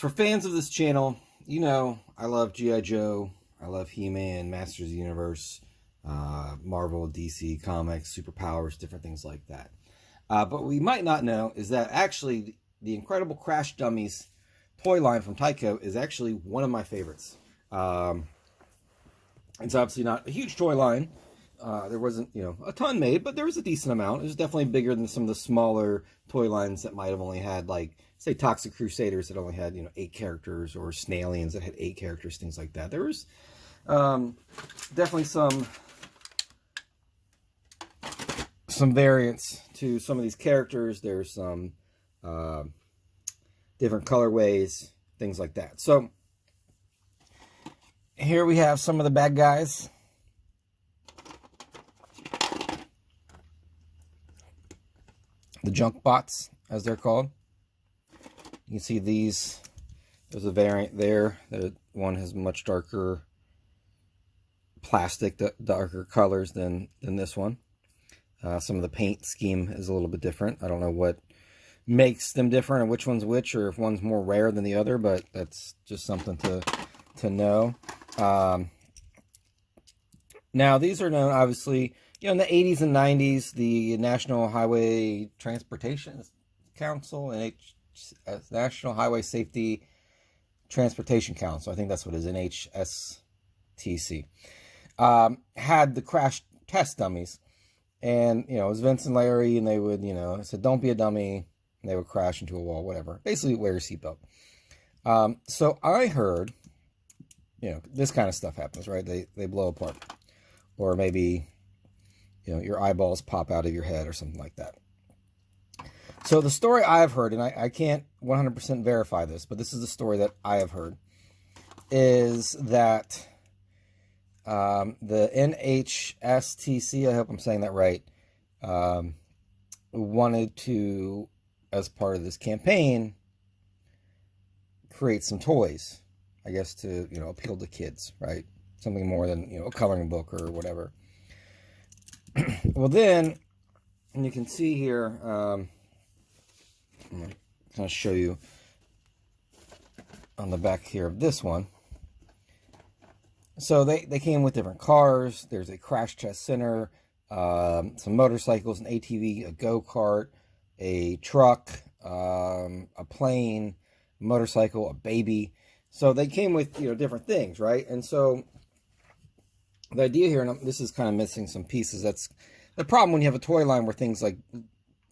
for fans of this channel, you know I love G.I. Joe, I love He-Man, Masters of the Universe, Marvel, DC Comics, superpowers, different things like that. But what we might not know is that actually the Incredible Crash Dummies toy line from TYCO is actually one of my favorites. It's obviously not a huge toy line. There wasn't, a ton made, but there was a decent amount. It was definitely bigger than some of the smaller toy lines that might have only had, like, say, Toxic Crusaders that only had, 8 characters, or Snailians that had 8 characters, things like that. There was definitely some variance to some of these characters. There's some different colorways, things like that. So here we have some of the bad guys. The junk bots, as they're called. You can see these. There's a variant there. The one has much darker plastic, darker colors than this one. Some of the paint scheme is a little bit different. I don't know what makes them different and which one's which, or if one's more rare than the other, but that's just something to know. Now, these are known, obviously, in the 80s and 90s, the National Highway Transportation Council and National Highway Safety Transportation Council, I think that's what it is, NHSTC, had the crash test dummies. And, it was Vince and Larry, and they would, said, don't be a dummy, and they would crash into a wall, whatever. Basically, wear your seatbelt. So I heard, this kind of stuff happens, right? They blow apart. Or maybe, your eyeballs pop out of your head or something like that. So the story I've heard, and I can't 100% verify this, but this is the story that I have heard, is that the NHSTC, I hope I'm saying that right, wanted to, as part of this campaign, create some toys, I guess, to, appeal to kids, right? Something more than, a coloring book or whatever. Well, then, and you can see here, I'm going to kind of show you on the back here of this one. So they came with different cars. There's a crash test center, some motorcycles, an ATV, a go-kart, a truck, a plane, a motorcycle, a baby. So they came with, different things, right? And so the idea here, and this is kind of missing some pieces. That's the problem when you have a toy line where things like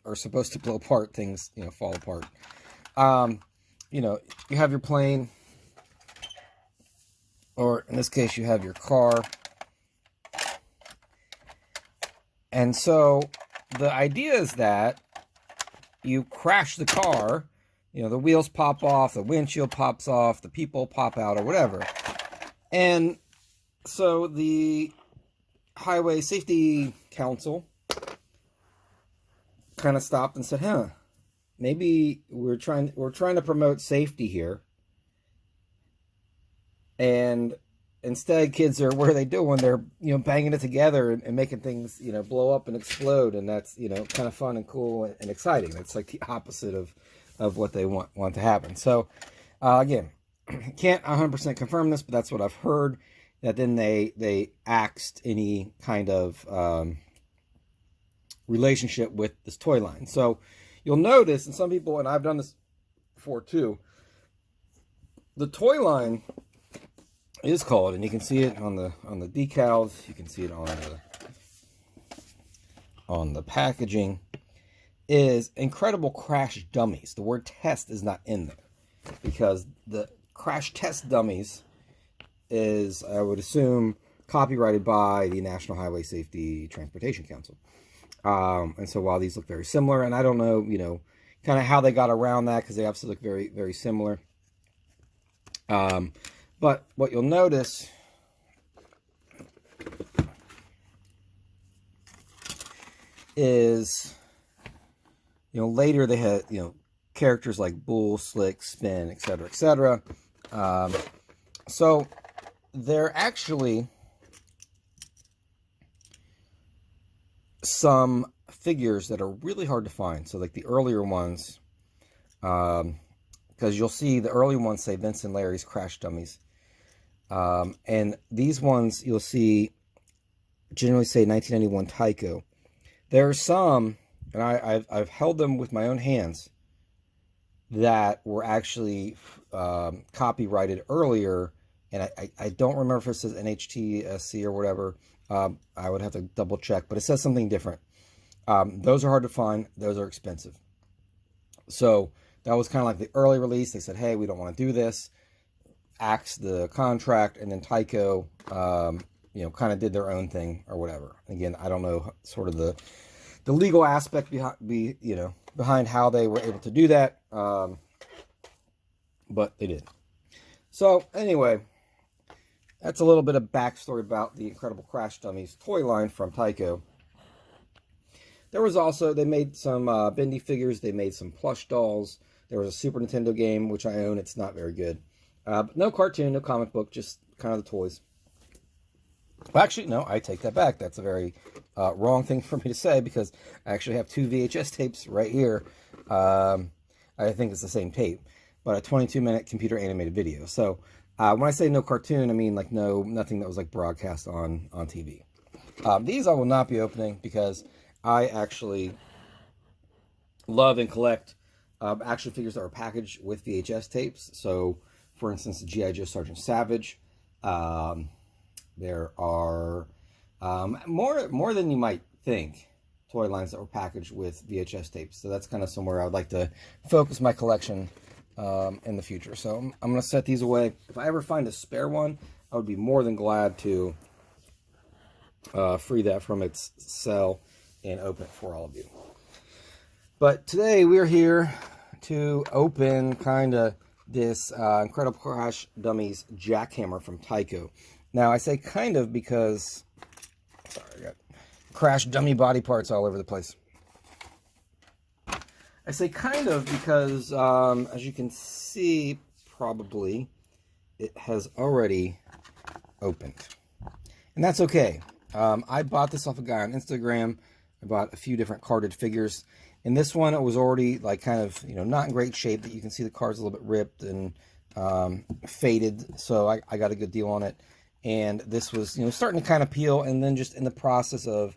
are supposed to blow apart, things, fall apart. You have your plane, or in this case, you have your car. And so the idea is that you crash the car, the wheels pop off, the windshield pops off, the people pop out, or whatever. And so the Highway Safety Council kind of stopped and said, maybe we're trying to promote safety here. And instead, kids are, what are they doing? They're, banging it together and making things, blow up and explode. And that's, kind of fun and cool and exciting. That's like the opposite of what they want to happen. So, again, can't 100% confirm this, but that's what I've heard. That then they axed any kind of relationship with this toy line. So you'll notice, and some people, and I've done this before too, the toy line is called, and you can see it on the decals, you can see it on the packaging, is Incredible Crash Dummies. The word test is not in there because the crash test dummies is, I would assume, copyrighted by the National Highway Safety Transportation Council. And so while these look very similar, and I don't know, kind of how they got around that, because they obviously look very, very similar. But what you'll notice is, later they had, characters like Bull, Slick, Spin, etc., etc. So they're actually some figures that are really hard to find. So like the earlier ones, kind because you'll see the early ones say Vince and Larry's Crash Dummies. And these ones you'll see generally say 1991 TYCO. There are some, and I've held them with my own hands, that were actually copyrighted earlier, and I don't remember if it says NHTSC or whatever. I would have to double check, but it says something different. Those are hard to find. Those are expensive. So that was kind of like the early release. They said, hey, we don't want to do this. Axed the contract, and then TYCO, you know, kind of did their own thing or whatever. Again, I don't know sort of the legal aspect behind how they were able to do that, but they did. So anyway, that's a little bit of backstory about the Incredible Crash Dummies toy line from TYCO. There was also, they made some bendy figures. They made some plush dolls. There was a Super Nintendo game, which I own. It's not very good. But no cartoon, no comic book, just kind of the toys. Well, actually, no, I take that back. That's a very wrong thing for me to say, because I actually have 2 VHS tapes right here. I think it's the same tape, but a 22-minute computer animated video. So when I say no cartoon, I mean like nothing that was like broadcast on TV. These I will not be opening, because I actually love and collect action figures that are packaged with VHS tapes. So, for instance, the G.I. Joe Sergeant Savage. There are more than you might think toy lines that were packaged with VHS tapes. So that's kind of somewhere I would like to focus my collection in the future. So I'm going to set these away. If I ever find a spare one, I would be more than glad to free that from its cell and open it for all of you. But today we're here to open kind of this Incredible Crash Dummies jackhammer from TYCO. Now I say kind of because, sorry, I got Crash dummy body parts all over the place. I say kind of because, as you can see, probably, it has already opened. And that's okay. I bought this off a guy on Instagram. I bought a few different carded figures. And this one, it was already like kind of, you know, not in great shape. That you can see the card's a little bit ripped and faded. So I got a good deal on it. And this was, you know, starting to kind of peel. And then just in the process of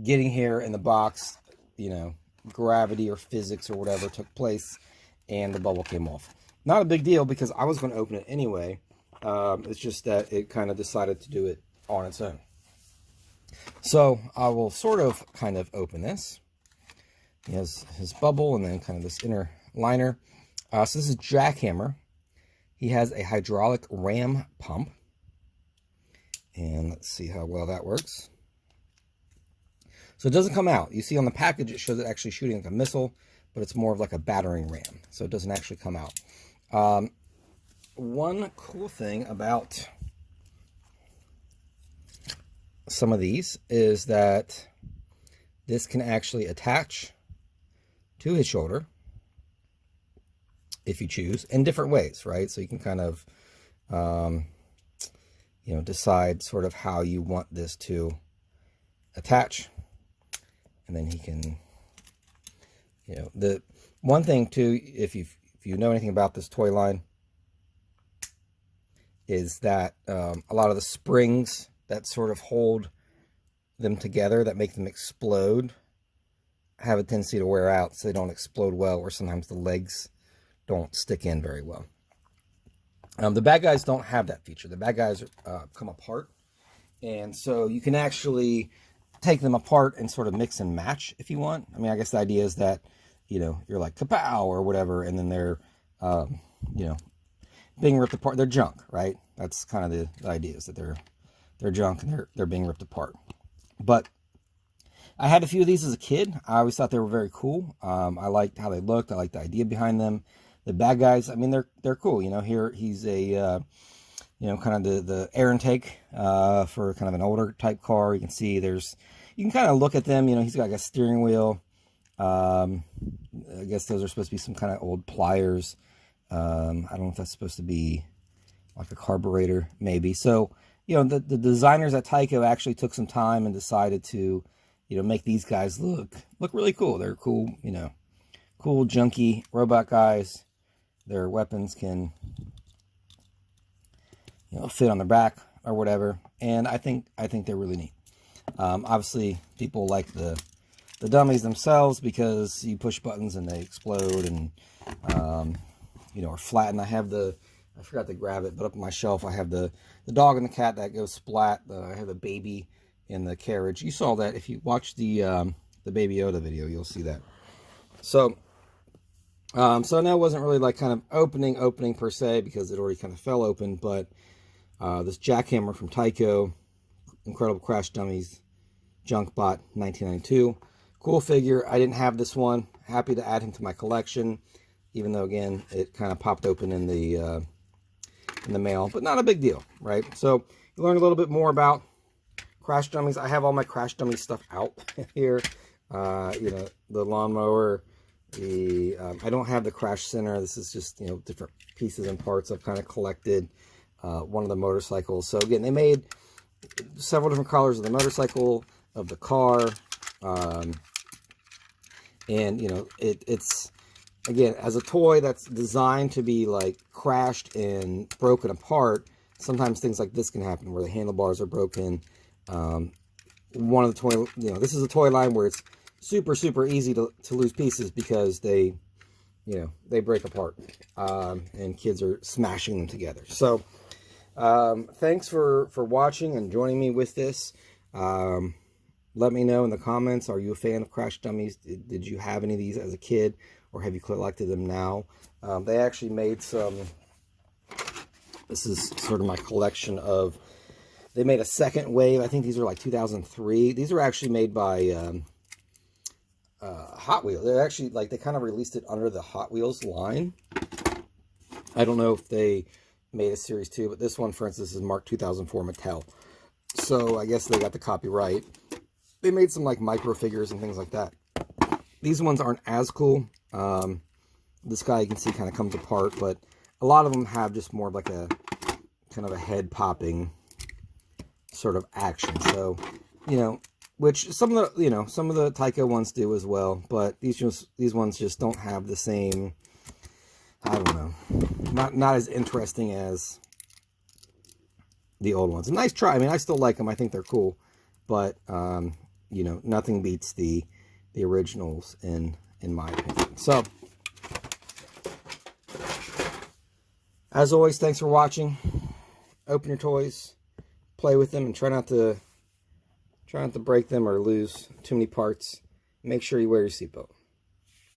getting here in the box, you know, gravity or physics or whatever took place, and the bubble came off. Not a big deal, because I was going to open it anyway. It's just that it kind of decided to do it on its own. So I will sort of kind of open this. He has his bubble and then kind of this inner liner. So this is Jackhammer. He has a hydraulic ram pump. And let's see how well that works. So it doesn't come out. You see on the package, it shows it actually shooting like a missile, but it's more of like a battering ram. So it doesn't actually come out. One cool thing about some of these is that this can actually attach to his shoulder if you choose, in different ways, right? So you can kind of, you know, decide sort of how you want this to attach. And then he can, you know, the one thing too, if you know anything about this toy line, is that a lot of the springs that sort of hold them together, that make them explode, have a tendency to wear out, so they don't explode well, or sometimes the legs don't stick in very well. The bad guys don't have that feature. The bad guys come apart, and so you can actually take them apart and sort of mix and match if you want. I mean, I guess the idea is that, you know, you're like kapow or whatever, and then they're, you know, being ripped apart. They're junk, right? That's kind of the idea, is that they're junk and they're being ripped apart. But I had a few of these as a kid. I always thought they were very cool. I liked how they looked. I liked the idea behind them. The bad guys, I mean, they're cool. You know, here he's a, you know, kind of the air intake for kind of an older type car. You can see you can kind of look at them. You know, he's got like a steering wheel. I guess those are supposed to be some kind of old pliers. I don't know if that's supposed to be like a carburetor, maybe. So, you know, the designers at TYCO actually took some time and decided to, you know, make these guys look really cool. They're cool, you know, cool, junky robot guys. their weapons can, you know, fit on their back or whatever. And I think they're really neat. Obviously, people like the dummies themselves because you push buttons and they explode and, you know, are flattened. I forgot to grab it, but up on my shelf I have the dog and the cat that goes splat. I have the baby in the carriage. You saw that if you watch the Baby Yoda video, you'll see that. So, so that wasn't really like kind of opening per se because it already kind of fell open, but this jackhammer from TYCO, Incredible Crash Dummies, Junk Bot 1992. Cool figure. I didn't have this one. Happy to add him to my collection, even though, again, it kind of popped open in the mail, but not a big deal, right? So you learn a little bit more about Crash Dummies. I have all my Crash Dummies stuff out here. You know, the lawnmower, I don't have the Crash Center. This is just, you know, different pieces and parts I've kind of collected. One of the motorcycles. So again, they made several different colors of the motorcycle, of the car, and you know, it's again, as a toy that's designed to be like crashed and broken apart. Sometimes things like this can happen where the handlebars are broken. One of the toy, you know, this is a toy line where it's super easy to lose pieces because they, you know, they break apart, and kids are smashing them together. So thanks for watching and joining me with this. Let me know in the comments, are you a fan of Crash Dummies? Did you have any of these as a kid, or have you collected them now? They actually made some, this is sort of my collection of, they made a second wave. I think these are like 2003. These are actually made by Hot Wheels. They're actually, like, they kind of released it under the Hot Wheels line. I don't know if they made a series 2, but this one, for instance, is marked 2004 Mattel. So I guess they got the copyright. They made some like micro figures and things like that. These ones aren't as cool. This guy, you can see, kind of comes apart, but a lot of them have just more of like a kind of a head popping sort of action. So, you know, which some of the, you know, some of the TYCO ones do as well, but these ones just don't have the same, I don't know, not as interesting as the old ones. A nice try. I mean, I still like them. I think they're cool, but you know, nothing beats the originals in my opinion. So, as always, thanks for watching. Open your toys, play with them, and try not to break them or lose too many parts. Make sure you wear your seatbelt.